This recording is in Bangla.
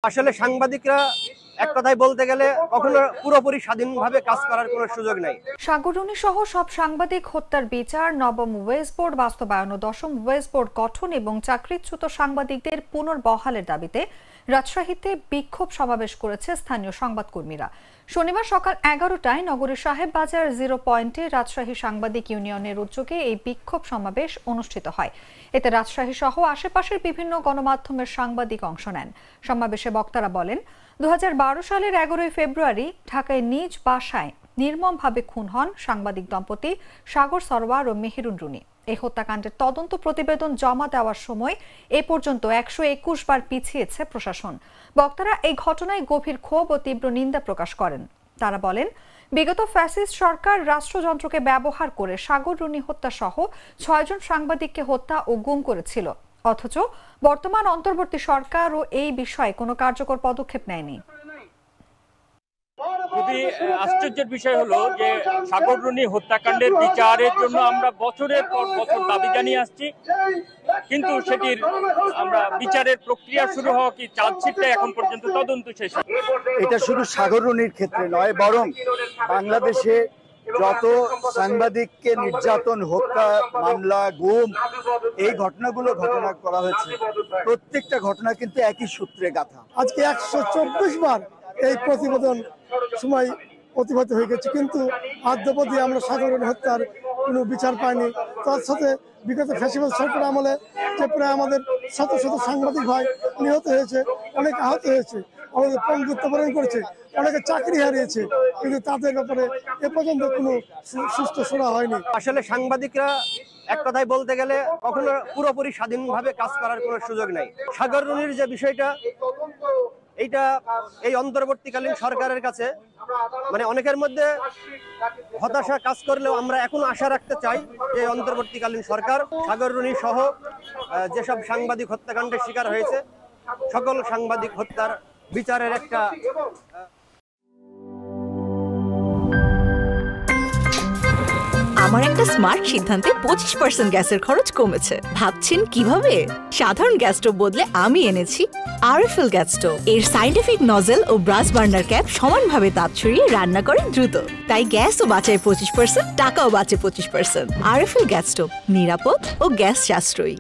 আসলে সাংবাদিকরা এক কথায় বলতে গেলে কখনো পুরোপুরি স্বাধীনভাবে কাজ করার কোনো সুযোগ নাই। সাগররুনি সহ সব সাংবাদিক হত্যার বিচার, নবম ওয়েজ বোর্ড বাস্তবায়ন ও দশম ওয়েজ বোর্ড গঠন এবং চাকরিচ্যুত সাংবাদিকদের পুনর্বহালের দাবিতে রাজশাহীতে বিক্ষোভ সমাবেশ করেছে স্থানীয় সংবাদকর্মীরা। শনিবার সকাল 11টায় নগরীর সাহেব বাজার 0 পয়েন্টে রাজশাহী সাংবাদিক ইউনিয়নের উদ্যোগে এই বিক্ষোভ সমাবেশ অনুষ্ঠিত হয়। এতে রাজশাহী সহ আশেপাশের বিভিন্ন গণমাধ্যমের সাংবাদিক অংশ নেন। সমাবেশে বক্তারা বলেন, 2012 সালের 11 ফেব্রুয়ারি ঢাকায় নিজ বাসায় নির্মমভাবে খুন হন সাংবাদিক দম্পতি সাগর সরওয়ার ও মেহেরুন রুনি। এই হত্যাকাণ্ডের তদন্ত প্রতিবেদন জমা দেওয়ার সময় এ পর্যন্ত 121 বার পিছিয়েছে প্রশাসন। বক্তারা এই ঘটনায় গভীর ক্ষোভ ও তীব্র নিন্দা প্রকাশ করেন। তারা বলেন, বিগত ফ্যাসিস্ট সরকার রাষ্ট্রযন্ত্রকে ব্যবহার করে সাগর রুনি হত্যা সহ 6 জন সাংবাদিককে হত্যা ও গুম করেছিল, অথচ বর্তমান অন্তর্বর্তী সরকারও এই বিষয়ে কোনো কার্যকর পদক্ষেপ নেয়নি। খুবই আশ্চর্যের বিষয় হলো যে সাগররুনি হত্যাকাণ্ডের বিচারের জন্য আমরা বছরের পর বছর দাবি জানিয়ে আসছি, কিন্তু সেটির আমরা বিচারের প্রক্রিয়া শুরু হওয়া কি চার্জশিটটা এখন পর্যন্ত তদন্ত শেষ। এটা শুধু সাগররুনির ক্ষেত্রে নয়, বরং বাংলাদেশে যত সাংবাদিককে নির্যাতন, হত্যা, মামলা, গুম এই ঘটনা করা হয়েছে, প্রত্যেকটা ঘটনা কিন্তু একই সূত্রে গাঁথা। আজকে 124 বার এই প্রতিবেদন সময় অতিবাহিত হয়ে গেছে, কিন্তু আদ্যবধি আমরা সাগররুনি হত্যার কোনো বিচার পাইনি। তার সাথে বিগত ফ্যাসিবাদ সরকার আমলে যে প্রায় আমাদের শত শত সাংবাদিক ভাই নিহত হয়েছে, অনেক আহত হয়েছে, আমাদের পঙ্গুত্ব বরণ করেছে, অনেকে চাকরি হারিয়েছে, কিন্তু তাদের ব্যাপারে এ পর্যন্ত কোনো সুস্থ শোনা হয়নি। আসলে সাংবাদিকরা এক কথায় বলতে গেলে কখনো পুরোপুরি স্বাধীনভাবে কাজ করার কোনো সুযোগ নাই। সাগররুনির যে বিষয়টা, এইটা এই অন্তর্বর্তীকালীন সরকারের কাছে মানে অনেকের মধ্যে হতাশা কাজ করলেও আমরা এখনো আশা রাখতে চাই যে অন্তর্বর্তীকালীন সরকার সাগররুনি সহ যেসব সাংবাদিক হত্যাকাণ্ডের শিকার হয়েছে সকল সাংবাদিক হত্যার বিচারের একটা আমার একটা স্মার্ট সিদ্ধান্তে 25% গ্যাসের খরচ কমেছে। ভাবছেন কিভাবে? সাধারণ গ্যাস স্টোভ বদলে আমি এনেছি আরএফএল গ্যাস স্টোভ। এর সাইন্টিফিক নজল ও ব্রাস বার্নার ক্যাপ সমানভাবে তাপ ছড়িয়ে রান্না করে দ্রুত, তাই গ্যাসও বাঁচায় 25%, টাকাও বাঁচে 25%। আরএফএল গ্যাস স্টোভ নিরাপদ ও গ্যাস সাশ্রয়ী।